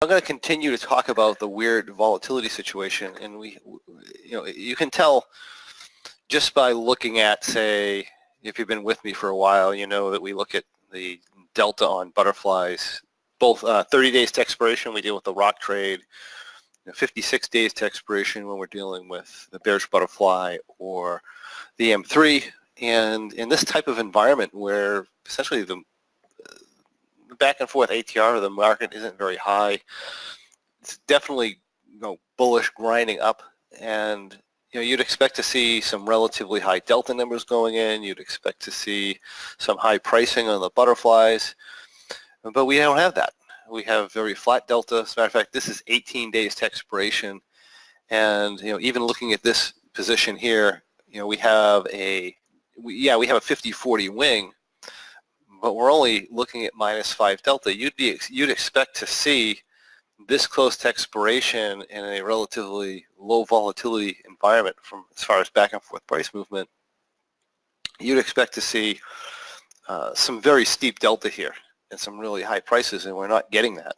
I'm going to continue to talk about the weird volatility situation, and you can tell just by looking at, say, if you've been with me for a while, you know that we look at the delta on butterflies, both 30 days to expiration, we deal with the rock trade, 56 days to expiration when we're dealing with the bearish butterfly or the M3. And in this type of environment where essentially the back and forth ATR of the market isn't very high, it's definitely bullish grinding up, and you'd expect to see some relatively high delta numbers going in. You'd expect to see some high pricing on the butterflies, but we don't have that. We have very flat delta. As a matter of fact, this is 18 days to expiration, and even looking at this position here, we have a 50-40 wing, but we're only looking at -5 delta. You'd expect to see this close to expiration in a relatively low volatility environment from as far as back and forth price movement. You'd expect to see some very steep delta here and some really high prices, and we're not getting that.